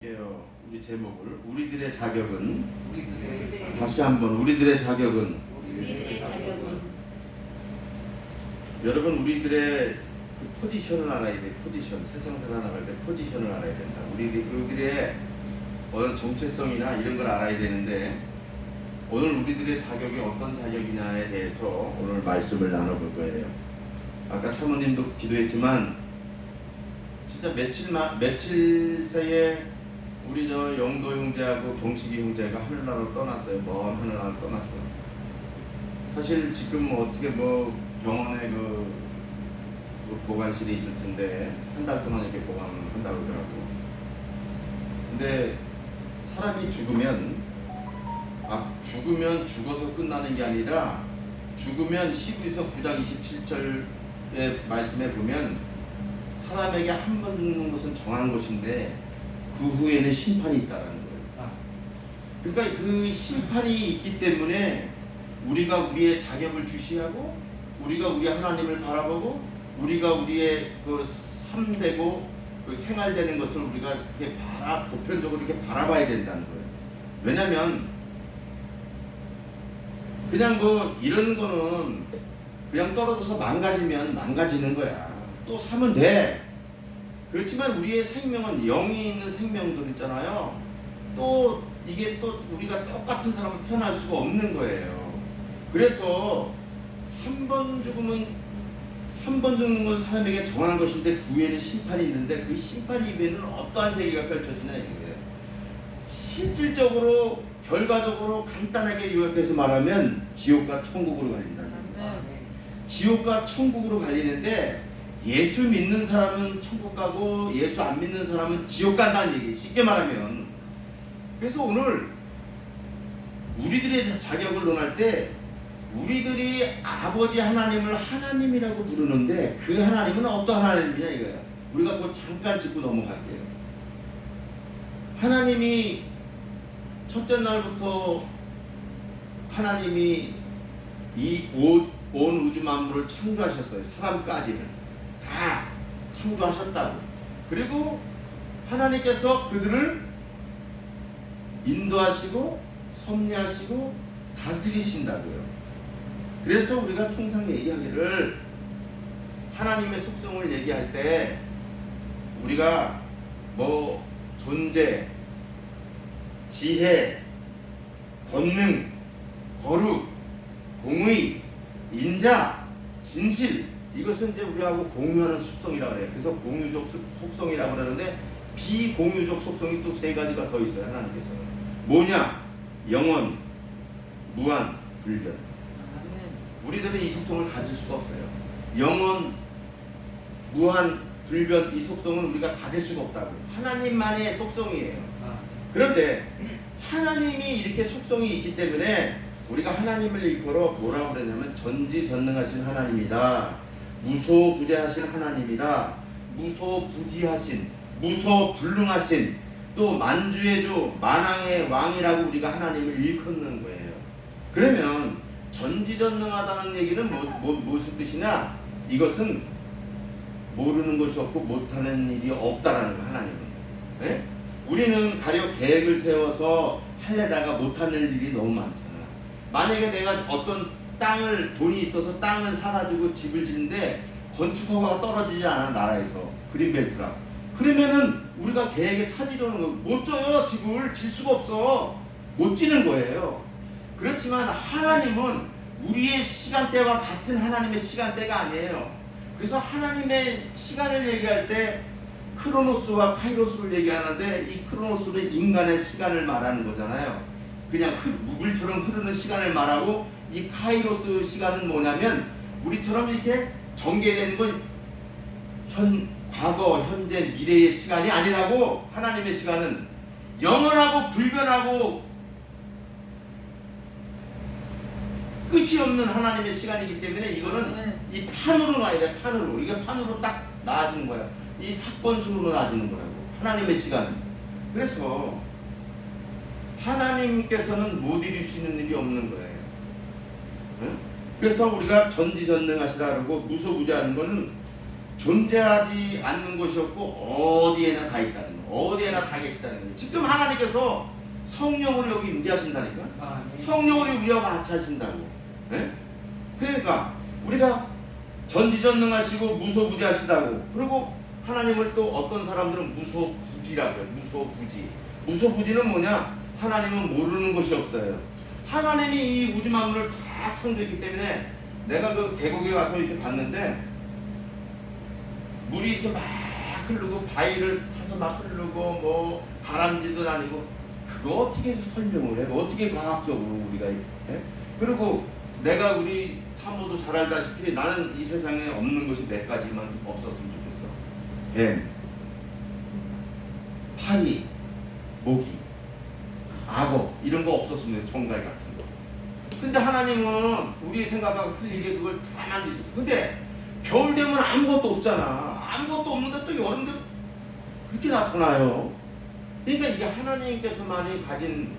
우리 제목을 우리들의 자격은 다시 한번 우리들의 자격은 여러분 우리들의 그 포지션을 알아야 돼. 포지션 세상 살아나갈 때 포지션을 알아야 된다. 우리들의 어떤 정체성이나 이런 걸 알아야 되는데 오늘 우리들의 자격이 어떤 자격이냐에 대해서 오늘 말씀을 나눠볼 거예요. 아까 사모님도 기도했지만 진짜 며칠 새에 우리 저 영도 형제하고 경식이 형제가 하늘나라로 떠났어요. 먼 하늘나라로 떠났어. 사실 지금 어떻게 병원에 그 보관실에 있을 텐데 한 달 동안 이렇게 보관한다고 그러더라고. 근데 사람이 죽으면 죽어서 끝나는 게 아니라 죽으면 히브리서 9장 27절의 말씀에 보면 사람에게 한 번 죽는 것은 정한 것인데 그 후에는 심판이 있다라는 거예요. 그러니까 그 심판이 있기 때문에 우리가 우리의 자격을 주시하고 우리가 우리 하나님을 바라보고 우리가 우리의 그 삶되고 그 생활되는 것을 우리가 이렇게 보편적으로 이렇게 바라봐야 된다는 거예요. 왜냐하면 그냥 이런 거는 그냥 떨어져서 망가지면 망가지는 거야. 또 사면 돼. 그렇지만 우리의 생명은 영이 있는 생명들 있잖아요. 또 이게 또 우리가 똑같은 사람을 태어날 수가 없는 거예요. 그래서 한 번 죽는 것은 사람에게 정한 것인데 그 후에는 심판이 있는데 그 심판 이후에는 어떠한 세계가 펼쳐지냐 이거예요. 실질적으로 결과적으로 간단하게 요약해서 말하면 지옥과 천국으로 갈린다는 거예요. 지옥과 천국으로 갈리는데 예수 믿는 사람은 천국 가고 예수 안 믿는 사람은 지옥 간다는 얘기. 쉽게 말하면. 그래서 오늘 우리들의 자격을 논할 때 우리들이 아버지 하나님을 하나님이라고 부르는데 그 하나님은 어떤 하나님이냐 이거예요. 우리가 그거 잠깐 짚고 넘어갈게요. 하나님이 첫째 날부터 하나님이 이 온 우주 만물을 창조하셨어요. 사람까지는 다 창조하셨다고. 그리고 하나님께서 그들을 인도하시고 섭리하시고 다스리신다고요. 그래서 우리가 통상 얘기하기를 하나님의 속성을 얘기할 때 우리가 존재, 지혜, 권능, 거룩, 공의, 인자, 진실 이것은 이제 우리하고 공유하는 속성이라고 그래요. 그래서 공유적 속성이라고 그러는데 비공유적 속성이 또 세 가지가 더 있어요. 하나님께서는 뭐냐? 영원, 무한, 불변. 우리들은 이 속성을 가질 수가 없어요. 영원, 무한, 불변 이 속성은 우리가 가질 수가 없다고. 하나님만의 속성이에요. 그런데 하나님이 이렇게 속성이 있기 때문에 우리가 하나님을 일컬어 뭐라고 그러냐면 전지전능하신 하나님이다. 무소부재하신 하나님이다. 무소부지하신, 무소불능하신, 또 만주의 주, 만왕의 왕이라고 우리가 하나님을 일컫는 거예요. 그러면 전지전능하다는 얘기는 무슨 뜻이냐? 이것은 모르는 것이 없고 못하는 일이 없다라는 거. 하나님은. 네? 우리는 가령 계획을 세워서 하려다가 못하는 일이 너무 많잖아. 만약에 내가 어떤 돈이 있어서 땅을 사가지고 집을 짓는데 건축허가가 떨어지지 않아. 나라에서 그린벨트라. 그러면은 우리가 계획에 차지려는 거 못 져요. 집을 질 수가 없어. 못 지는 거예요. 그렇지만 하나님은 우리의 시간대와 같은 하나님의 시간대가 아니에요. 그래서 하나님의 시간을 얘기할 때 크로노스와 카이로스를 얘기하는데 이 크로노스는 인간의 시간을 말하는 거잖아요. 그냥 물처럼 흐르는 시간을 말하고 이 카이로스 시간은 뭐냐면 우리처럼 이렇게 전개되는 건 과거, 현재, 미래의 시간이 아니라고. 하나님의 시간은 영원하고 불변하고 끝이 없는 하나님의 시간이기 때문에 이거는 이 판으로 놔야 돼. 판으로. 이게 판으로 딱 나아지는 거야. 이 사건수로 나아지는 거라고. 하나님의 시간은. 그래서 하나님께서는 못 이룰 수 있는 일이 없는 거예요. 그래서 우리가 전지전능하시다 그러고 무소부재하는 거는 존재하지 않는 것이 없고 어디에나 다 있다는 거, 어디에나 다 계시다는 거예요. 지금 하나님께서 성령으로 여기 임재하신다니까. 네. 성령으로 우리와 같이 하신다고. 예? 그러니까 우리가 전지전능하시고 무소부지하시다고. 그리고 하나님을 또 어떤 사람들은 무소부지라고 해요. 무소부지. 무소부지는 뭐냐? 하나님은 모르는 것이 없어요. 하나님이 이 우주 만물을 다 창조했기 때문에 내가 그 계곡에 가서 이렇게 봤는데 물이 이렇게 막 흐르고 바위를 타서 막 흐르고 뭐 다람쥐도 아니고 그거 어떻게 설명을 해? 어떻게 과학적으로 우리가 해? 그리고 내가 우리 사모도 잘 알다시피 나는 이 세상에 없는 것이 몇 가지만 없었으면 좋겠어. 뱀, 파리, 모기, 악어 이런 거 없었으면 좋겠어. 정갈 같은 거. 근데 하나님은 우리의 생각하고 틀리게 그걸 다 만드셨어. 근데 겨울 되면 아무것도 없잖아. 아무것도 없는데 또 여름 되면 그렇게 나타나요. 그러니까 이게 하나님께서만이 가진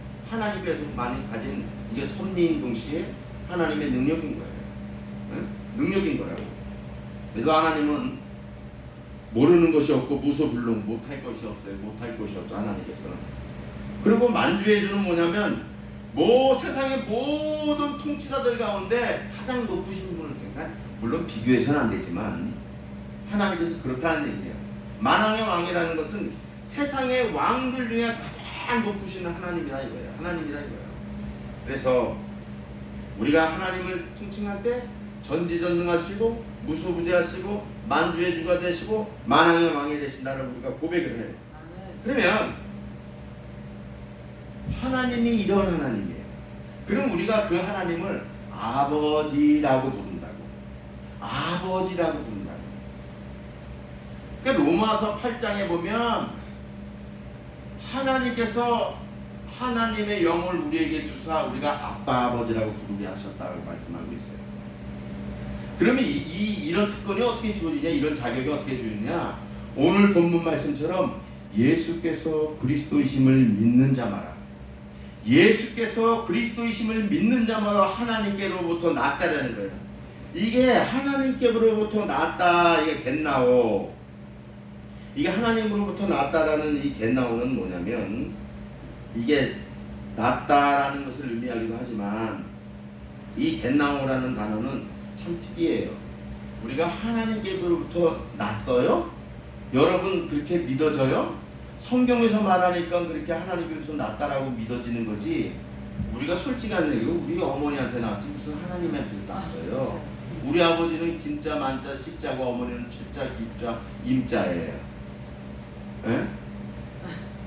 이게 섭리인 동시에 하나님의 능력인 거예요. 네? 능력인 거라고. 그래서 하나님은 모르는 것이 없고 무소불능 못할 것이 없어요. 못할 것이 없어 하나님께서는. 그리고 만주의 주는 뭐냐면 뭐 세상의 모든 통치자들 가운데 가장 높으신 분을 그러니까 물론 비교해서는 안 되지만 하나님께서 그렇다는 얘기예요. 만왕의 왕이라는 것은 세상의 왕들 중에 가장 높으신 하나님이다 이거예요. 하나님이다 이거예요. 그래서 우리가 하나님을 통칭할 때 전지전능하시고 무소부지하시고 만주의 주가 되시고 만왕의 왕이 되신다라고 우리가 고백을 해요. 그러면 하나님이 이런 하나님이에요. 그럼 우리가 그 하나님을 아버지라고 부른다고. 아버지라고 부른다고. 그러니까 로마서 8장에 보면 하나님께서 하나님의 영을 우리에게 주사 우리가 아빠 아버지라고 부르게 하셨다고 말씀하고 있어요. 그러면 이런 특권이 어떻게 주어지냐, 이런 자격이 어떻게 주어지냐, 오늘 본문 말씀처럼 예수께서 그리스도이심을 믿는 자마다, 예수께서 그리스도이심을 믿는 자마다 하나님께로부터 났다라는 거예요. 이게 하나님께로부터 났다, 이게 겟나오. 이게 하나님으로부터 났다라는 이 겟나오는 뭐냐면, 이게 났다라는 것을 의미하기도 하지만 이 겟나오라는 단어는 참 특이해요. 우리가 하나님께로부터 났어요? 여러분 그렇게 믿어져요? 성경에서 말하니까 그렇게 하나님께로부터 났다라고 믿어지는 거지. 우리가 솔직한 얘기로 우리 어머니한테 났지 무슨 하나님한테 났어요. 우리 아버지는 김자 만자 식자고 어머니는 출자 기자 임자예요. 에?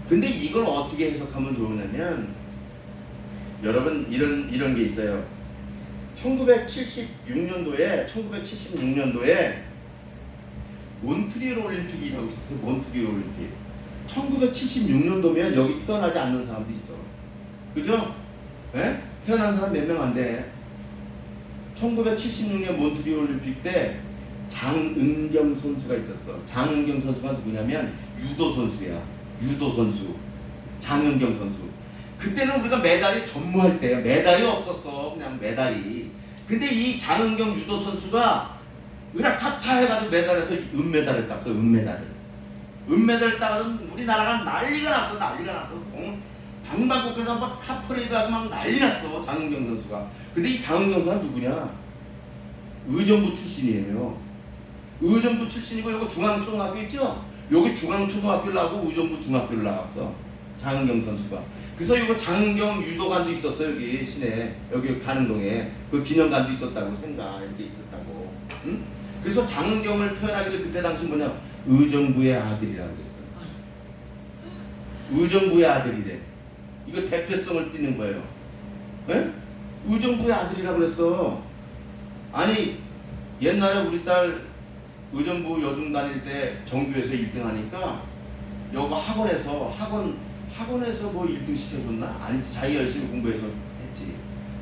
근데 이걸 어떻게 해석하면 좋으냐면 여러분 이런 게 있어요. 1976년도에 몬트리올 올림픽이라고 있었어요. 몬트리올 올림픽. 1976년도면 여기 태어나지 않는 사람도 있어. 그죠? 에? 태어난 사람 몇 명 안 돼. 1976년 몬트리올 올림픽 때 장은경 선수가 있었어. 장은경 선수가 누구냐면 유도 선수야. 유도 선수. 장은경 선수. 그때는 우리가 메달이 전무할 때야. 메달이 없었어. 그냥 메달이. 근데 이 장은경 유도 선수가 으라차차 해가지고 메달에서 은메달을 땄어. 은메달을 따서 우리나라가 난리가 났어. 방방곡곡에서 막 카퍼레이드하고 막 난리 났어. 장은경 선수가. 근데 이 장은경 선수가 누구냐? 의정부 출신이에요. 의정부 출신이고 여기 중앙초등학교 있죠? 여기 중앙초등학교를 나오고 의정부 중학교를 나왔어. 장은경 선수가. 그래서 이거 장은경 유도관도 있었어. 여기 시내 여기 가는동에 그 기념관도 있었다고 생각 이렇게 있었다고. 응? 그래서 장은경을 표현하기를 그때 당시 뭐냐 의정부의 아들이라고 그랬어. 의정부의 아들이래. 이거 대표성을 띠는 거예요. 에? 의정부의 아들이라고 그랬어. 아니 옛날에 우리 딸 의정부 여중 다닐 때 정규에서 1등 하니까 여기 학원에서 뭐 1등 시켜줬나? 아니 자기 열심히 공부해서 했지.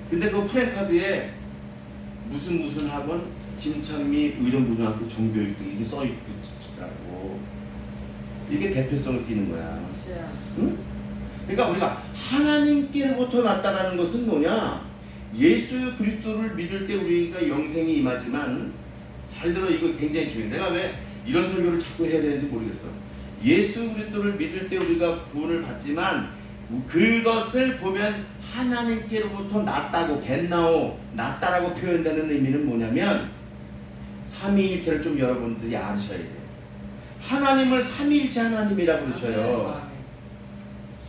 근데 그 프랜카드에 무슨 학원 김창미 의정부중학교 정규 1등 이게 써있더라고. 이게 대표성을 띠는 거야. 응? 그러니까 우리가 하나님께로부터 났다라는 것은 뭐냐? 예수 그리스도를 믿을 때 우리가 영생이 임하지만 잘 들어 이거 굉장히 중요해. 내가 왜 이런 설교를 자꾸 해야 되는지 모르겠어. 예수 그리스도를 믿을 때 우리가 구원을 받지만 그것을 보면 하나님께로부터 났다고 겟나오 났다라고 표현되는 의미는 뭐냐면 삼위일체를 좀 여러분들이 아셔야 돼요. 하나님을 삼위일체 하나님이라고 그러셔요.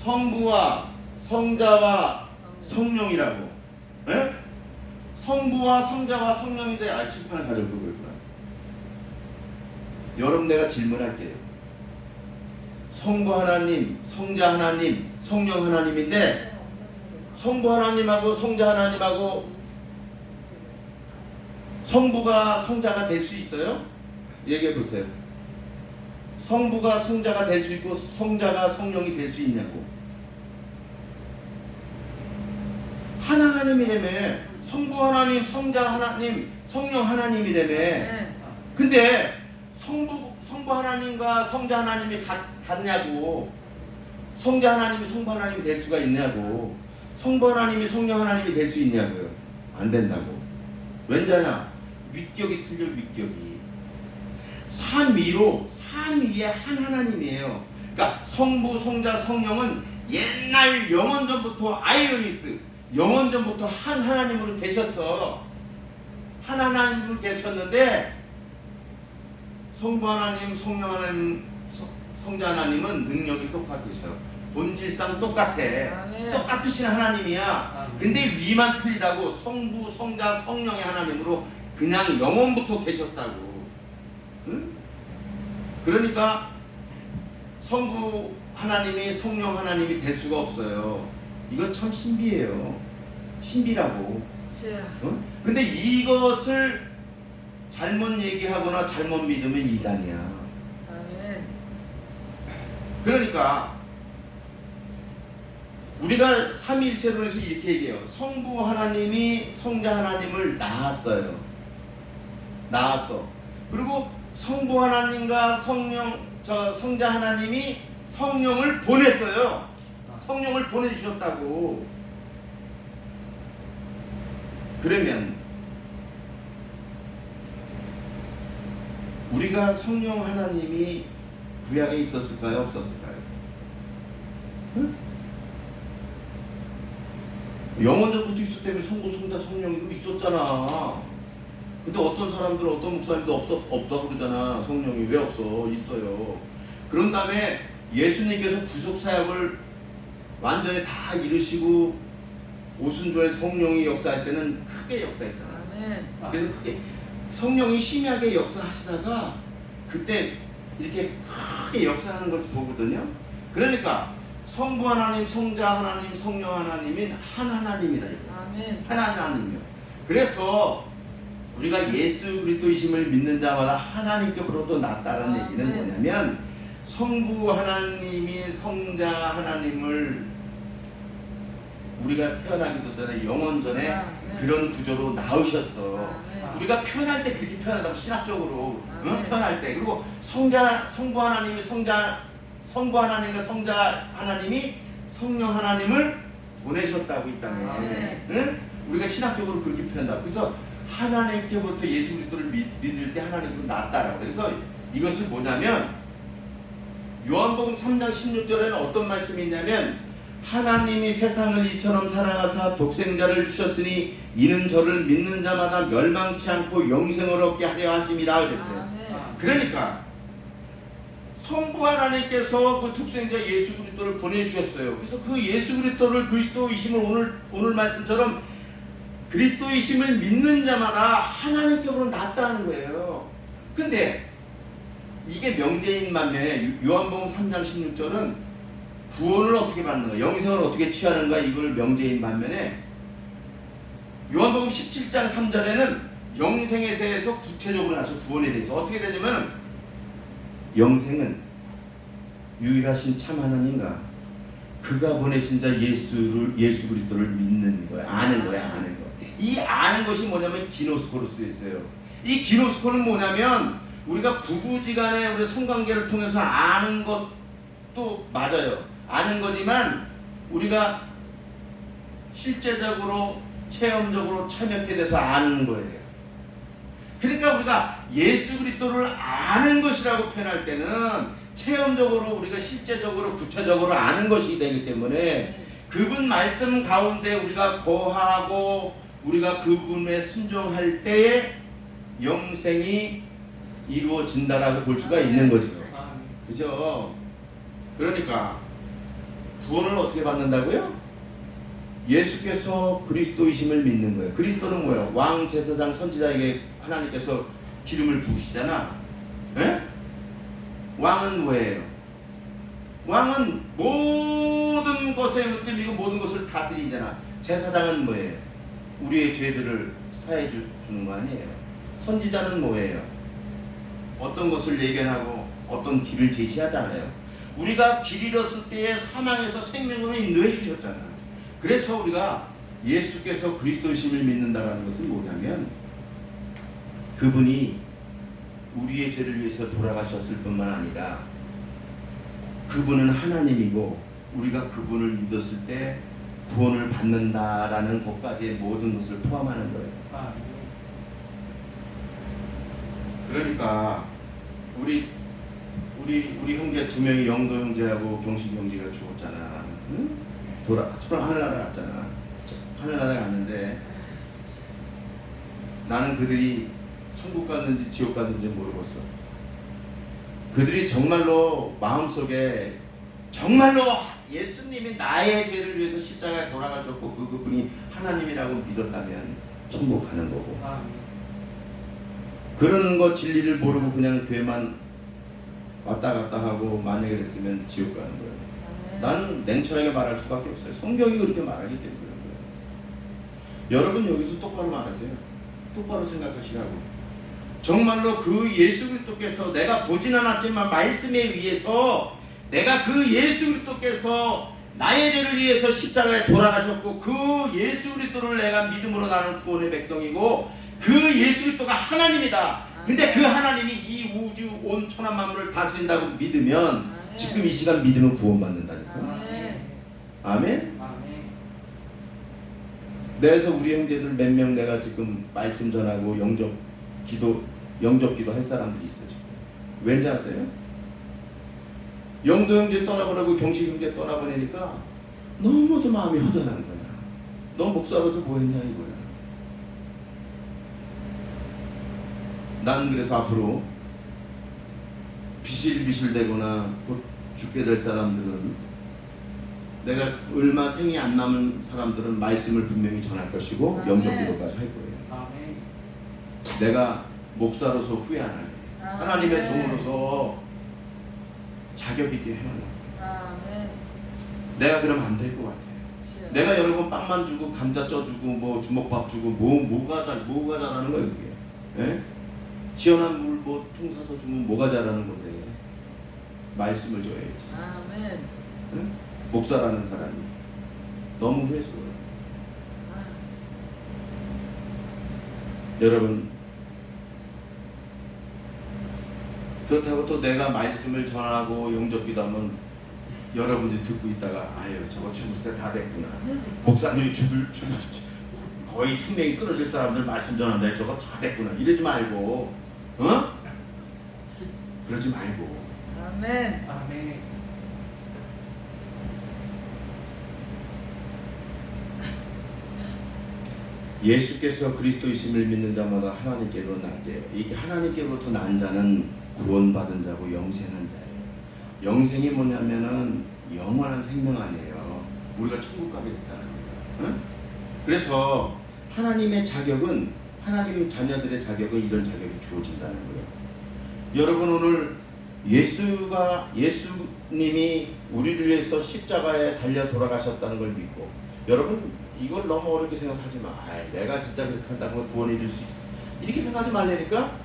성부와 성자와 성령이라고. 예? 성부와 성자와 성령인데 칠판을 가져올 거구나. 여러분 내가 질문할게요. 성부 하나님, 성자 하나님, 성령 하나님인데 성부 하나님하고 성자 하나님하고 성부가 성자가 될 수 있어요? 얘기해 보세요. 성부가 성자가 될 수 있고 성자가 성령이 될 수 있냐고. 하나님이라며. 성부 하나님, 성자 하나님, 성령 하나님이라며. 근데 성부 하나님과 성자 하나님이 같냐고. 성자 하나님이 성부 하나님이 될 수가 있냐고. 성부 하나님이 성령 하나님이 될 수 있냐고요. 안 된다고. 왠자냐? 위격이 틀려. 위격이. 삼위의 한 하나님이에요. 그러니까 성부, 성자, 성령은 옛날 영원전부터 아이오니스, 영원전부터 한 하나님으로 계셨어. 한 하나님으로 계셨는데 성부 하나님, 성령 하나님, 성자 하나님은 능력이 똑같으셔. 본질상 똑같아. 똑같으신 하나님이야. 근데 위만 틀리다고. 성부, 성자, 성령의 하나님으로 그냥 영원부터 계셨다고. 응? 그러니까 성부 하나님이 성령 하나님이 될 수가 없어요. 이건 참 신비해요. 신비라고. 응? 근데 이것을 잘못 얘기하거나 잘못 믿으면 이단이야. 아멘. 그러니까 우리가 삼위일체로 해서 이렇게 얘기해요. 성부 하나님이 성자 하나님을 낳았어요. 낳았어. 그리고 성부 하나님과 성자 하나님이 성령을 보냈어요. 성령을 보내주셨다고. 그러면 우리가 성령 하나님이 구약에 있었을까요? 없었을까요? 응? 영원전부터 있었기 때문에 성부, 성자, 성령이 있었잖아. 근데 어떤 사람들은 어떤 목사님도 없다고 그러잖아. 성령이 왜 없어? 있어요. 그런 다음에 예수님께서 구속사역을 완전히 다 이루시고 오순절에 성령이 역사할 때는 크게 역사했잖아. 그래서 크게 성령이 희미하게 역사하시다가 그때 이렇게 크게 역사하는 걸 보거든요. 그러니까 성부 하나님, 성자 하나님, 성령 하나님인 한 하나님이다. 아멘. 한 하나님이요. 그래서 우리가 예수 그리스도이심을 믿는 자마다 하나님께로부터 났다는 얘기는 뭐냐면 성부 하나님이 성자 하나님을 우리가 태어나기도 전에 영원 전에 그런 구조로 낳으셨어. 우리가 표현할 때 그렇게 표현한다고 신학적으로 표현할 때. 그리고 성부 하나님이 성부 하나님과 성자 하나님이 성령 하나님을 보내셨다고 이 땅에. 응? 우리가 신학적으로 그렇게 표현한다. 그래서 하나님께부터 예수 그리스도를 믿을 때 하나님으로 낳았다라고. 그래서 이것을 뭐냐면 요한복음 3장 16절에는 어떤 말씀이 있냐면 하나님이 세상을 이처럼 사랑하사 독생자를 주셨으니 이는 저를 믿는 자마다 멸망치 않고 영생을 얻게 하려 하심이라 그랬어요. 그러니까 성부 하나님께서 그 독생자 예수 그리스도를 보내주셨어요. 그래서 그 예수 그리스도를 그리스도이심을 오늘 말씀처럼 그리스도이심을 믿는 자마다 하나님께로 낳았다는 거예요. 근데 이게 명제인 반면에 요한복음 3장 16절은 구원을 어떻게 받는가, 영생을 어떻게 취하는가, 이걸 명제인 반면에 요한복음 17장 3절에는 영생에 대해서 구체적으로 나서 구원에 대해서 어떻게 되냐면 영생은 유일하신 참 하나님과 그가 보내신 자 예수 그리스도를 믿는 거야. 아는 거야. 아는 거. 이 아는 것이 뭐냐면 기노스코로 쓰여 있어요. 이 기노스코는 뭐냐면 우리가 부부지간에 우리 성관계를 통해서 아는 것도 맞아요. 아는 거지만 우리가 실제적으로 체험적으로 참여하게 돼서 아는 거예요. 그러니까 우리가 예수 그리스도를 아는 것이라고 표현할 때는 체험적으로 우리가 실제적으로 구체적으로 아는 것이 되기 때문에 그분 말씀 가운데 우리가 거하고 우리가 그분에 순종할 때에 영생이 이루어진다라고 볼 수가 있는 거죠. 그죠? 그러니까 구원을 어떻게 받는다고요? 예수께서 그리스도이심을 믿는 거예요. 그리스도는 뭐예요? 왕, 제사장, 선지자에게 하나님께서 기름을 부으시잖아. 예? 왕은 뭐예요? 왕은 모든 것에 으뜸이고 모든 것을 다스리잖아. 제사장은 뭐예요? 우리의 죄들을 사해 주는 거 아니에요. 선지자는 뭐예요? 어떤 것을 예견하고 어떤 길을 제시하잖아요. 우리가 길 잃었을 때에 사망에서 생명으로 인도해 주셨잖아요. 그래서 우리가 예수께서 그리스도이심을 믿는다는 것은 뭐냐면 그분이 우리의 죄를 위해서 돌아가셨을 뿐만 아니라 그분은 하나님이고 우리가 그분을 믿었을 때 구원을 받는다라는 것까지의 모든 것을 포함하는 거예요. 그러니까 우리 형제 두 명이 영도 형제하고 경식 형제가 죽었잖아. 응? 하늘나라 갔잖아. 하늘나라 갔는데 나는 그들이 천국 갔는지 지옥 갔는지 모르겠어. 그들이 정말로 마음속에 정말로 예수님이 나의 죄를 위해서 십자가에 돌아가셨고 그분이 하나님이라고 믿었다면 천국 가는 거고. 그런 거 진리를 모르고 그냥 죄만 왔다 갔다 하고 만약에 됐으면 지옥 가는 거예요. 나는 냉철하게 말할 수밖에 없어요. 성경이 그렇게 말하기 때문에 그래요. 여러분 여기서 똑바로 말하세요. 똑바로 생각하시라고. 정말로 그 예수 그리스도께서 내가 보진 않았지만 말씀에 의해서 내가 그 예수 그리스도께서 나의 죄를 위해서 십자가에 돌아가셨고 그 예수 그리스도를 내가 믿음으로 나는 구원의 백성이고 그 예수 그리스도가 하나님이다. 근데 그 하나님이 이 우주 온 천하 만물을 다스린다고 믿으면 지금 이 시간 믿으면 구원받는다니까. 아멘. 그래서 우리 형제들 몇 명 내가 지금 말씀 전하고 영접 기도 할 사람들이 있어요. 왠지 아세요? 영도 형제 떠나보내고 경식 형제 떠나보내니까 너무도 마음이 허전한 거야. 너 목사로서 뭐 했냐 이거야. 난 그래서 앞으로 비실비실대거나 곧 죽게 될 사람들은 내가 얼마 생이 안 남은 사람들은 말씀을 분명히 전할 것이고 영접 기도까지 할 거예요. 내가 목사로서 후회 안 할게요. 하나님의 종으로서 자격 있게 해달라. 내가 그러면 안 될 것 같아요. 내가 여러분 빵만 주고 감자 쪄주고 뭐 주먹밥 주고 뭐가 잘하는 거예요 그게? 예? 시원한 물 뭐 통 사서 주면 뭐가 잘하는 건데 말씀을 줘야지. 아멘. 응? 목사라는 사람이 너무 후회스러워요. 여러분 그렇다고 또 내가 말씀을 전하고 영접기도 하면 여러분들이 듣고 있다가 아유 저거 죽을 때 다 됐구나. 목사님이 거의 생명이 끊어질 사람들 말씀 전한다. 저거 잘했구나. 이러지 말고 그러지 말고. 아멘. 예수께서 그리스도이심을 믿는 자마다 하나님께로 난대요. 이게 하나님께로부터 난 자는 구원받은 자고 영생한 자예요. 영생이 뭐냐면은 영원한 생명 아니에요. 우리가 천국 가게 됐다는 거예요. 그래서 하나님의 자격은 하나님 자녀들의 자격은 이런 자격이 주어진다는 거예요. 여러분 오늘 예수님이 우리를 위해서 십자가에 달려 돌아가셨다는 걸 믿고 여러분 이걸 너무 어렵게 생각하지 마. 내가 진짜 그렇게 한다는 걸 구원해 줄 수 있어. 이렇게 생각하지 말라니까.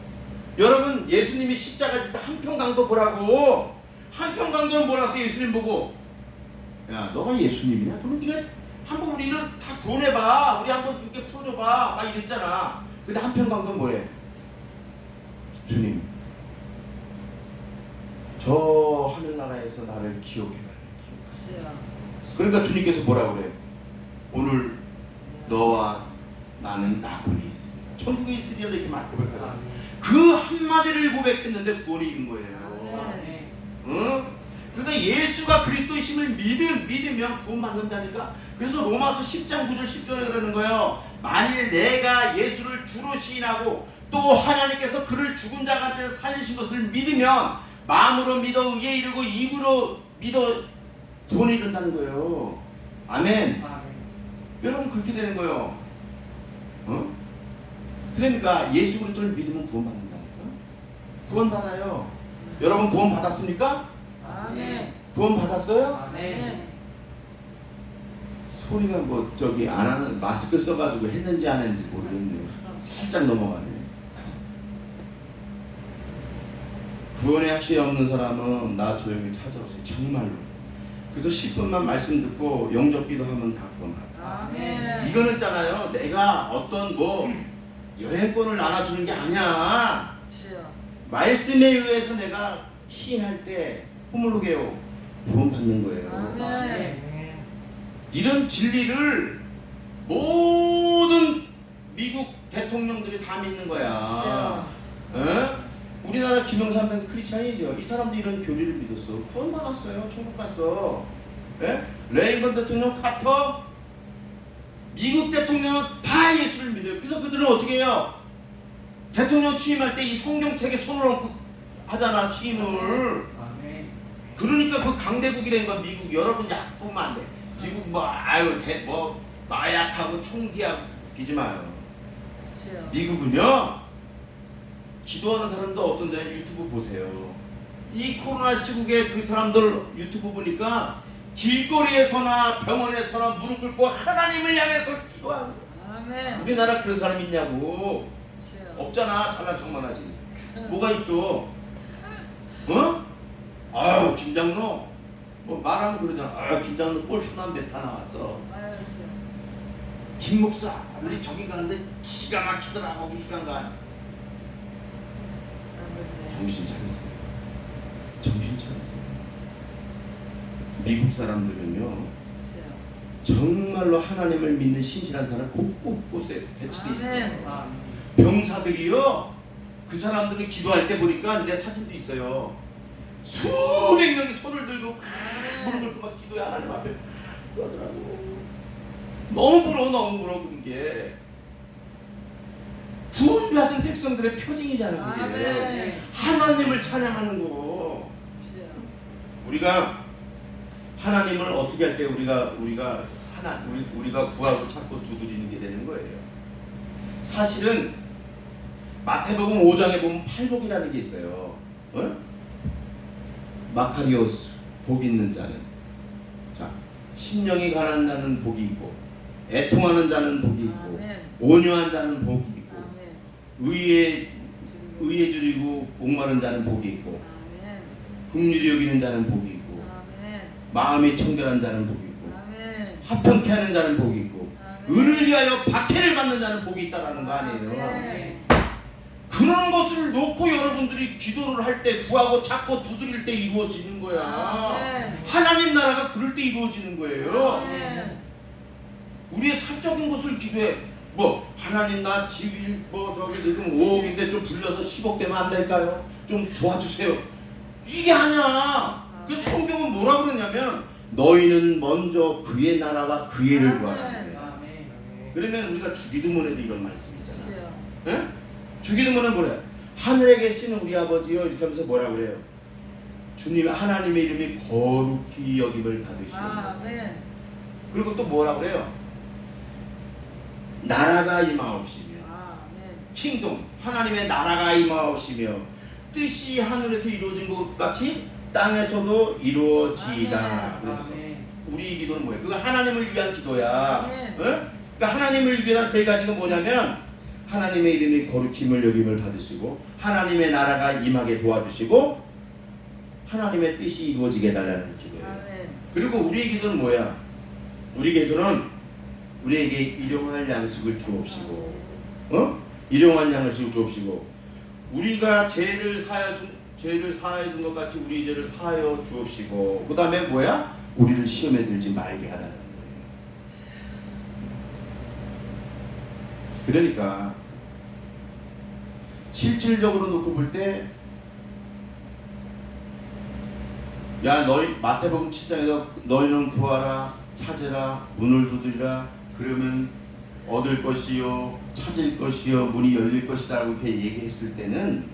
여러분 예수님이 십자가 질 때 한평강도 보라고. 한평강도는 뭐라서 예수님 보고 야 너가 예수님이냐? 그럼 네가 한번 우리를 다 구원해봐. 우리 한번 이렇게 풀어줘봐. 막 이랬잖아. 근데 한평강도는 뭐해? 주님 저 하늘나라에서 나를 기억해달래. 그러니까 주님께서 뭐라고 그래? 오늘 너와 나는 낙원에 있습니다. 천국에 있으리라 이렇게 고백하잖아. 그 한마디를 고백했는데 구원이 이른 거예요. 응? 그러니까 예수가 그리스도이심을 믿으면 구원받는다니까. 그래서 로마서 10장 9절 10절에 그러는 거예요. 만일 내가 예수를 주로 시인하고 또 하나님께서 그를 죽은 자 가운데 살리신 것을 믿으면 마음으로 믿어 의에 이르고 입으로 믿어 구원에 이른다는 거예요. 아멘. 여러분 그렇게 되는 거예요. 어? 그러니까 예수 그리스도를 믿으면 구원받는다니까. 구원받아요. 여러분 구원 받았습니까? 아멘. 구원 받았어요? 아멘. 소리가 뭐 저기 안 하는 마스크 써가지고 했는지 안 했는지 모르겠네요. 살짝 넘어가네. 구원의 확신이 없는 사람은 나 조용히 찾아오세요. 정말로. 그래서 10분만 말씀 듣고 영접 기도하면 다 구원받아. 아멘. 이거는 있잖아요. 내가 어떤 뭐 여행권을 나눠주는 게 아니야. 주여. 말씀에 의해서 내가 시인할 때 후물르게요 구원받는 거예요. 아멘. 이런 진리를 모든 미국 대통령들이 다 믿는 거야. 어? 우리나라 김영삼 크리스찬이죠. 이 사람도 이런 교리를 믿었어. 구원받았어요. 천국 갔어. 예? 레이건 대통령, 카터, 미국 대통령은 다 예수를 믿어요. 그래서 그들은 어떻게 해요? 대통령 취임할 때 이 성경책에 손을 얹고 하잖아, 취임을. 그러니까 그 강대국이 된 건 미국. 여러분 약보면 안 돼. 미국 뭐 아유 뭐 마약하고 총기하고 웃기지 마요. 주여. 미국은요 기도하는 사람들 어떤 자냐 유튜브 보세요. 이 코로나 시국에 그 사람들 유튜브 보니까 길거리에서나 병원에서나 무릎 꿇고 하나님을 향해서 기도하는. 아멘. 우리나라 그런 사람 있냐고. 주여. 없잖아. 잘난 척만 하지. 뭐가 있어? 어? 아유 김장로 뭐 말하면 그러잖아. 아 김장로 골 하나 몇 하나 왔어. 아유 주여. 김 목사 우리 저기 가는데 기가 막히더라. 거기 휴양가. 아버지. 정신 차리세요. 정신 차리세요. 미국 사람들은요 주여. 정말로 하나님을 믿는 신실한 사람 곳곳곳에 배치돼 있어요. 아멘. 병사들이요 그 사람들은 기도할 때 보니까 내 사진도 있어요. 수백 명이 손을 들고 무릎 꿇고 막 기도해 하나님 앞에 그러더라고. 너무 부러워 그런 게. 구원받은 백성들의 표징이잖아 그게. 아멘. 하나님을 찬양하는 거. 주여. 우리가 하나님을 어떻게 할 때 우리가 구하고 찾고 두드리는 게 되는 거예요. 사실은 마태복음 5장에 보면 팔복이라는 게 있어요. 어? 마카리오스 복 있는 자는, 자 심령이 가난한 자는 복이 있고 애통하는 자는 복이 있고 아멘. 온유한 자는 복이 있고 아멘. 의에 줄이고 목마른 자는 복이 있고 아멘. 긍휼히 여기는 자는 복이 있고 아멘. 마음이 청결한 자는 복이 있고 아멘. 화평케 하는 자는 복이 있고 아멘. 의를 위하여 박해를 받는 자는 복이 있다라는 거 아니에요. 아멘. 그런 것을 놓고 여러분들이 기도를 할 때 구하고 찾고 두드릴 때 이루어지는 거야. 아멘. 하나님 나라가 그럴 때 이루어지는 거예요. 아멘. 우리의 사적인 것을 기도해. 뭐 하나님 나 집이 뭐 저기 지금 5억인데 좀 불려서 10억 되면 안 될까요? 좀 도와주세요. 이게 아니야. 그 성경은 뭐라 그러냐면 너희는 먼저 그의 나라와 그의 일을 구하라. 그러면 우리가 주기도문에도 이런 말씀 있잖아. 주여. 예? 주기도문은 뭐래? 하늘에 계신 우리 아버지요 이렇게 하면서 뭐라 그래요? 주님 하나님의 이름이 거룩히 여김을 받으시오. 아멘. 그리고 또 뭐라 그래요? 나라가 임하옵시며 아멘. 킹덤 하나님의 나라가 임하옵시며 뜻이 하늘에서 이루어진 것 같이 땅에서도 이루어지이다. 그래서 우리 기도는 뭐예요? 그거 하나님을 위한 기도야. 아멘. 어? 그러니까 하나님을 위한 세 가지가 뭐냐면 하나님의 이름이 거룩힘을 여김을 받으시고 하나님의 나라가 임하게 도와주시고 하나님의 뜻이 이루어지게 달라는 기도예요. 아멘. 그리고 우리의 기도는 뭐야? 우리 기도는 우리에게 일용할 양식을 주옵시고, 일용할 양식을 주옵시고, 우리가 죄를 사하여 준 것 같이 우리 죄를 사하여 주옵시고, 그 다음에 뭐야? 우리를 시험에 들지 말게 하라는 거예요. 그러니까 실질적으로 놓고 볼 때, 야 너희 마태복음 7장에서 너희는 구하라 찾으라 문을 두드리라 그러면 얻을 것이요 찾을 것이요 문이 열릴 것이다 라고 이렇게 얘기했을 때는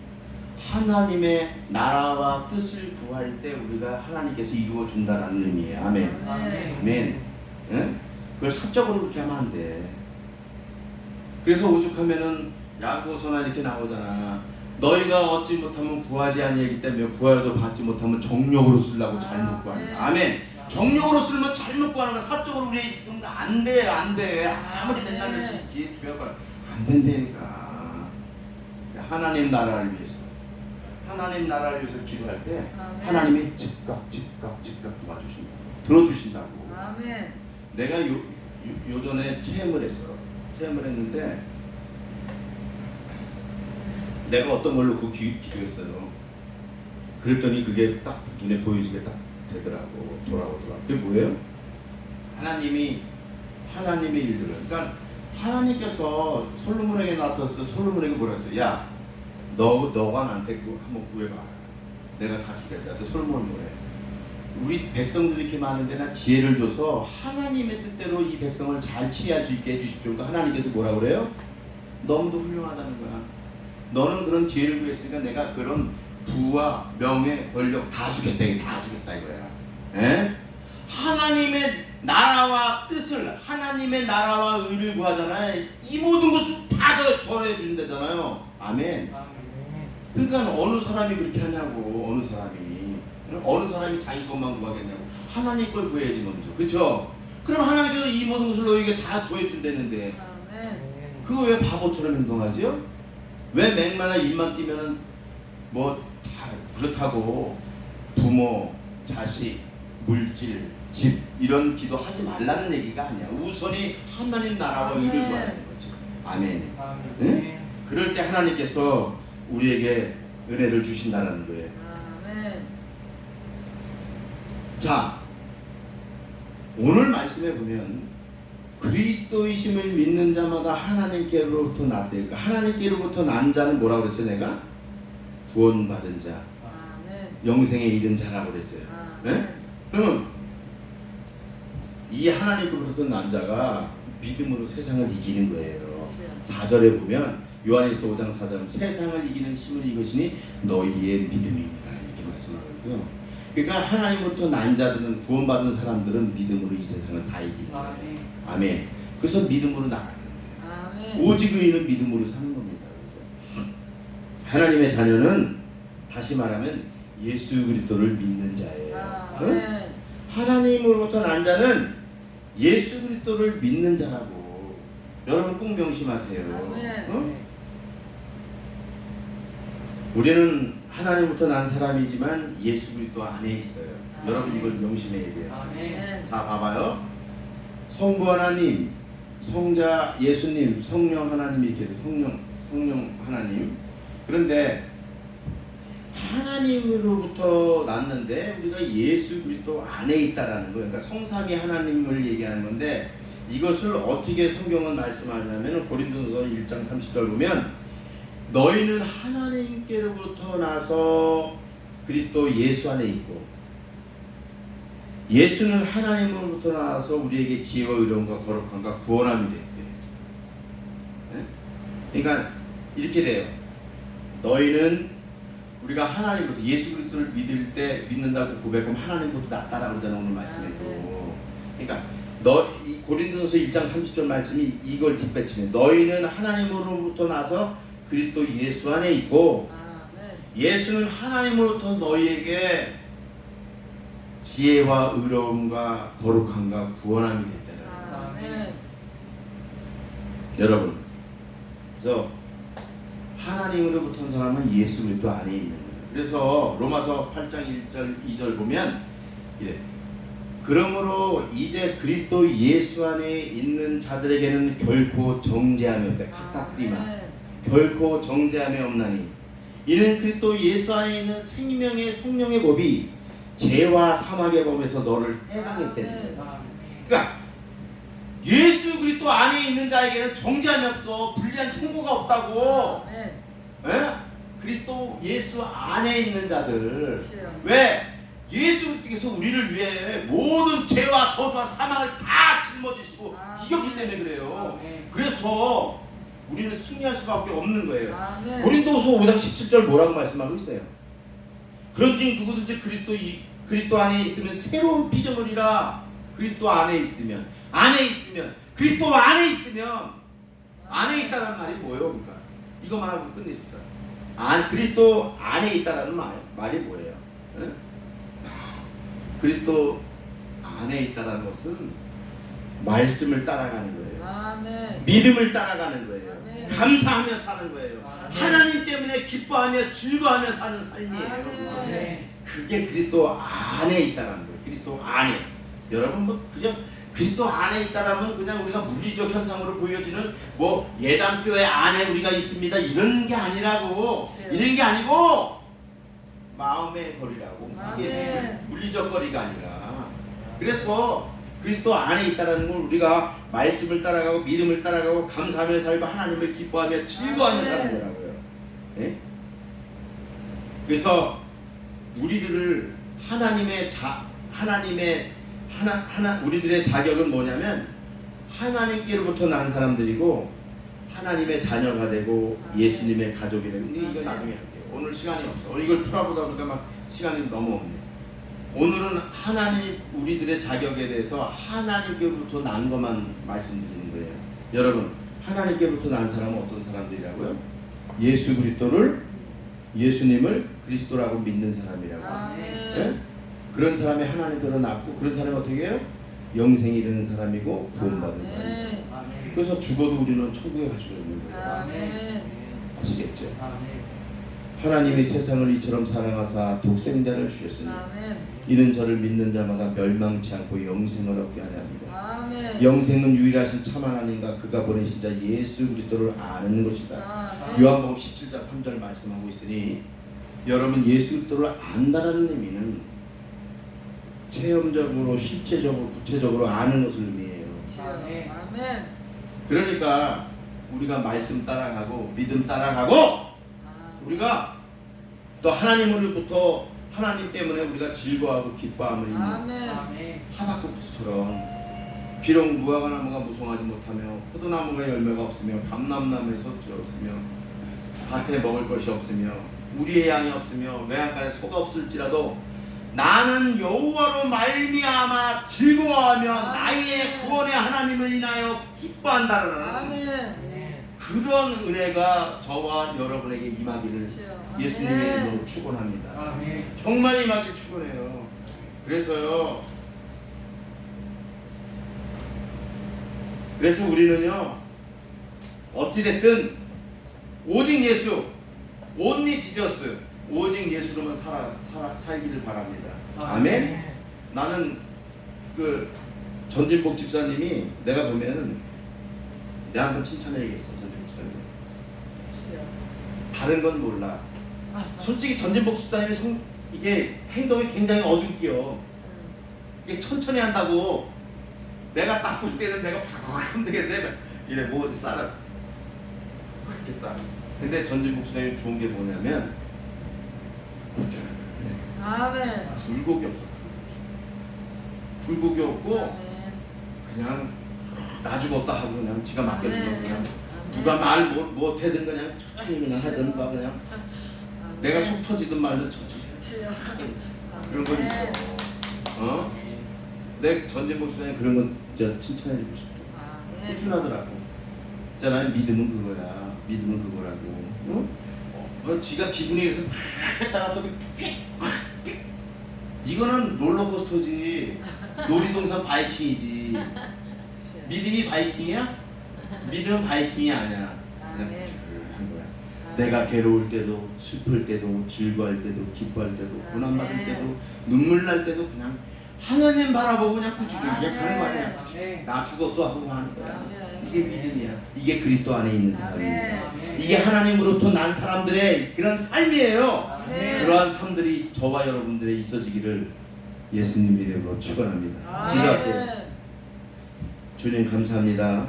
하나님의 나라와 뜻을 구할 때 우리가 하나님께서 이루어 준다라는 의미예요. 아멘. 아멘. 아멘. 응? 그걸 사적으로 그렇게 하면 안 돼. 그래서 오죽하면은 야고보서나 이렇게 나오잖아. 너희가 얻지 못하면 구하지 아니하기 때문에 구하여도 받지 못하면 정욕으로 쓰려고 잘못 구한다. 아멘. 정욕으로 쓰면 잘못 구하는 거야. 사적으로 우리 지금 안 돼, 안 돼. 아무리 맨날 며칠 기도해봐 안 된다니까. 하나님 나라를 위해서, 하나님 나라를 위해서 기도할 때 하나님이 즉각 도와주신다, 들어주신다고. 아멘. 내가 요전에 체험을 했는데 내가 어떤 걸로 그 기도했어요. 그랬더니 그게 딱 눈에 보여지게 딱 되더라고. 돌아오더라고. 그게 뭐예요? 하나님의 일들을. 그러니까 하나님께서 솔로몬에게 나타났을 때 솔로몬에게 뭐라 했어요? 야, 너가 나한테 한번 구해봐. 내가 다 주겠다. 또 솔로몬은 뭐래? 우리 백성들이 이렇게 많은데 나 지혜를 줘서 하나님의 뜻대로 이 백성을 잘 치유할 수 있게 해주십시오. 그러니까 하나님께서 뭐라 그래요? 너무도 훌륭하다는 거야. 너는 그런 지혜를 구했으니까 내가 그런 부와 명예, 권력 다 주겠다 이거야. 에? 하나님의 나라와 뜻을, 하나님의 나라와 의를 구하잖아요. 이 모든 것을 다 더해준다잖아요. 아멘. 그러니까 어느 사람이 그렇게 하냐고. 어느 사람이 자기 것만 구하겠냐고. 하나님 걸 구해야지 먼저. 그렇죠? 그럼 하나님께서 이 모든 것을 너에게 다 더해준다는데 그거 왜 바보처럼 행동하지요? 왜 맥마나 입만 띄면은 뭐 다 그렇다고 부모, 자식, 물질, 집 이런 기도 하지 말라는 얘기가 아니야. 우선이 하나님 나라와 의를 구하는 거지. 아멘. 응? 그럴 때 하나님께서 우리에게 은혜를 주신다는 거예요. 아멘. 자, 오늘 말씀에 보면 그리스도이심을 믿는 자마다 하나님께로부터 났대. 그러니까 하나님께로부터 난 자는 뭐라고 그랬어요? 내가 구원받은 자, 아멘. 영생에 이른 자라고 그랬어요. 네? 그러면 이 하나님께로부터 난 자가 믿음으로 세상을 이기는 거예요. 4절에 보면 요한일서 5장 4절 세상을 이기는 힘을 이것이니 너희의 믿음이니라 이렇게 말씀하고요. 그러니까 하나님부터 난 자들은 구원받은 사람들은 믿음으로 이 세상을 다 이기는 거예요. 아멘. 그래서 믿음으로 나가는 거예요. 아멘. 오직 의인은 믿음으로 사는 겁니다. 그래서 하나님의 자녀는 다시 말하면 예수 그리스도를 믿는 자예요. 응? 하나님으로부터 난 자는 예수 그리스도를 믿는 자라고. 여러분 꼭 명심하세요. 응? 우리는 하나님부터 난 사람이지만 예수 그리스도 안에 있어요. 여러분 이걸 명심해야 돼요. 아멘. 자, 봐봐요. 성부 하나님, 성자 예수님, 성령 하나님 이렇게 해서 성령 하나님. 그런데 하나님으로부터 났는데 우리가 예수 그리스도 안에 있다라는 거예요. 그러니까 성삼위 하나님을 얘기하는 건데 이것을 어떻게 성경은 말씀하냐면 고린도서 1장 30절 보면 너희는 하나님께로부터 나서 그리스도 예수 안에 있고 예수는 하나님으로부터 나와서 우리에게 지혜와 의로움과 거룩함과 구원함이 됐대. 네? 그러니까 이렇게 돼요. 너희는 우리가 하나님부터 예수 그리스도를 믿는다고 고백하면 하나님부터 낫다라고 그러잖아 오늘 말씀에도. 그러니까 이 고린도서 1장 30절 말씀이 이걸 뒷받침해. 너희는 하나님으로부터 나서 그리스도 예수 안에 있고 예수는 하나님으로부터 너희에게 지혜와 의로움과 거룩함과 구원함이 됐다. 여러분, 그래서 하나님으로부터 온 사람은 예수 그리스도 안에 있는 거예요. 그래서 로마서 8장 1절 2절 보면 이래. 그러므로 이제 그리스도 예수 안에 있는 자들에게는 결코 정죄함이 없다. 카타크리마. 결코 정죄함이 없나니 이는 그리스도 예수 안에 있는 생명의 성령의 법이 죄와 사망의 법에서 너를 해방했다는 거예요. 그러니까 예수 그리스도 안에 있는 자에게는 정죄함이 없어. 불리한 선고가 없다고. 예? 그리스도 예수 안에 있는 자들. 그렇죠. 왜? 예수께서 우리를 위해 모든 죄와 저주와 사망을 다 짊어지시고 아멘. 이겼기 때문에 그래요. 아멘. 그래서 우리는 승리할 수밖에 없는 거예요. 아멘. 고린도후서 5장 17절 뭐라고 말씀하고 있어요? 그런즉 누구든지 그리스도 안에 있으면 새로운 피조물이라. 그리스도 안에 있으면 그리스도 안에 있으면 안에 있다는 말이 뭐예요? 그러니까 이거만 하고 끝냅시다. 그리스도 안에 있다라는 말이 뭐예요? 응? 그리스도 안에 있다라는 것은 말씀을 따라가는 거예요. 아멘. 믿음을 따라가는 거예요. 아멘. 감사하며 사는 거예요. 아멘. 하나님 때문에 기뻐하며 즐거워하며 사는 삶이에요. 아멘. 그게 그리스도 안에 있다라는 거예요. 그리스도 안에. 여러분 뭐 그냥 그리스도 안에 있다라면 그냥 우리가 물리적 현상으로 보여지는 뭐 예단뼈의 안에 우리가 있습니다 이런 게 아니라고. 그렇죠. 이런 게 아니고 마음의 거리라고. 이게 아멘. 물리적 거리가 아니라. 그래서 그리스도 안에 있다라는 걸 우리가 말씀을 따라가고 믿음을 따라가고 감사하며 살고 하나님을 기뻐하며 즐거워하며 아멘. 사는 거라고요. 예? 그래서 우리들을 우리들의 자격은 뭐냐면 하나님께로부터 난 사람들이고 하나님의 자녀가 되고 예수님의 가족이 되고. 이거 나중에 할게요. 오늘 시간이 없어. 오늘 이걸 풀어보다 보니까 막 시간이 너무 없네. 오늘은 우리들의 자격에 대해서 하나님께로부터 난 것만 말씀드리는 거예요. 여러분, 하나님께로부터 난 사람은 어떤 사람들이라고요? 예수님을 그리스도라고 믿는 사람이라고. 아멘. 예? 그런 사람이 하나님께로 낳고 그런 사람이 어떻게 해요? 영생이 되는 사람이고 구원받은 사람이에요. 아멘. 아멘. 그래서 죽어도 우리는 천국에 갈 수 있는 거예요. 아멘. 아시겠죠? 아멘. 하나님이 세상을 이처럼 사랑하사 독생자를 주셨으니 아멘. 이는 저를 믿는 자마다 멸망치 않고 영생을 얻게 하려 합니다. 아멘. 영생은 유일하신 참 하나님과 그가 보내신 자 예수 그리스도를 아는 것이다. 아멘. 요한복음 17장 3절 말씀하고 있으니 여러분 예수 그리스도를 안다라는 의미는 체험적으로 실제적으로 구체적으로 아는 것을 의미해요. 아멘. 아멘. 그러니까 우리가 말씀 따라가고 믿음 따라가고 우리가 또 하나님으로부터 하나님 때문에 우리가 즐거워하고 기뻐함을 입는 아멘. 아멘. 하박국처럼 비록 무화과 나무가 무성하지 못하며 포도나무가 열매가 없으며 감람나무에 서툴이 없으며 밭에 먹을 것이 없으며 우리의 양이 없으며 외양간에 소가 없을지라도 나는 여호와로 말미암아 즐거워하며 나의 구원의 하나님을 인하여 기뻐한다라는 아멘. 그런 은혜가 저와 여러분에게 임하기를 그렇죠. 예수님의 아멘. 이름으로 축원합니다. 아멘. 정말 임하길 축원해요. 그래서 우리는요 어찌됐든 오직 예수, 온리 지저스, 오직 예수로만 살기를 바랍니다. 아멘. 나는 그 전진복 집사님이 내가 보면은 내가 한번 칭찬해야겠어. 전진복 집사님. 그렇죠. 다른 건 몰라. 솔직히 전진복 집사님이 이게 행동이 굉장히 어줍기요. 이게 천천히 한다고. 내가 딱 볼 때는 내가 팍 하면 되겠네. 이래 뭐 쌀을 이렇게 쌀. 근데 전진복 집사님이 좋은 게 뭐냐면 꾸준해. 아멘. 굴곡이 없어. 굴곡이 없고 아멘. 그냥 나 죽었다 하고 그냥 지가 맡겨주면 아멘. 그냥 아멘. 누가 말 못하든 그냥 천천히 그냥 하든 봐 그냥 아멘. 내가 속 터지든 말든 천천히 그렇죠. 그런 건 있어. 어? 내 전진 목사님 그런 건 진짜 칭찬해주고 싶어. 아멘. 꾸준하더라고. 있잖아 믿음은 그거야. 믿음은 그거라고. 어? 지가 기분이 그래서 막 했다가 또 픽! 이거는 롤러코스터지. 놀이동산 바이킹이지. 그렇죠. 믿음이 바이킹이야? 믿음은 바이킹이 아니야. 그냥 아멘. 한 거야. 아멘. 내가 괴로울 때도 슬플 때도 즐거울 때도 기뻐할 때도 고난받을 아멘. 때도 눈물 날 때도 그냥 하나님 바라보고 그냥 꾸준하게 아멘. 가는 거 아니야. 아멘. 나 죽었어 하고 하는 거야. 아멘. 이게 믿음이야. 이게 그리스도 안에 있는 사람이야. 아멘. 이게 하나님으로부터 난 사람들의 그런 삶이에요. 아멘. 그러한 삶들이 저와 여러분들의 있어지기를 예수님 이름으로 축원합니다. 기도할게요. 아멘. 주님 감사합니다.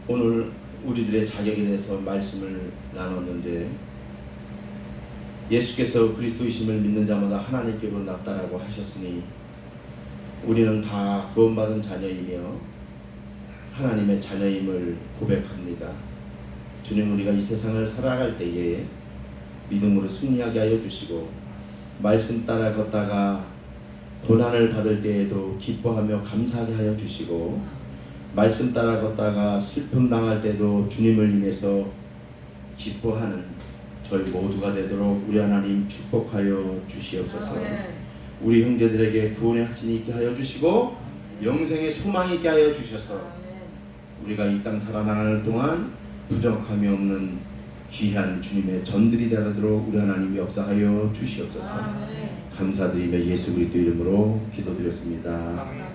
오늘 우리들의 자격에 대해서 말씀을 나눴는데 예수께서 그리스도이심을 믿는 자마다 하나님께로 낫다라고 하셨으니 우리는 다 구원받은 자녀이며 하나님의 자녀임을 고백합니다. 주님, 우리가 이 세상을 살아갈 때에 믿음으로 승리하게 하여 주시고 말씀 따라 걷다가 고난을 받을 때에도 기뻐하며 감사하게 하여 주시고 말씀 따라 걷다가 슬픔 당할 때도 주님을 인해서 기뻐하는 저희 모두가 되도록 우리 하나님 축복하여 주시옵소서. 아멘. 우리 형제들에게 구원의 확신이 있게 하여 주시고 영생의 소망이 있게 하여 주셔서 아멘. 우리가 이 땅 살아나가는 동안 부족함이 없는 귀한 주님의 전들이 되도록 우리 하나님 역사하여 주시옵소서. 아멘. 감사드리며 예수 그리스도 이름으로 기도드렸습니다. 아멘.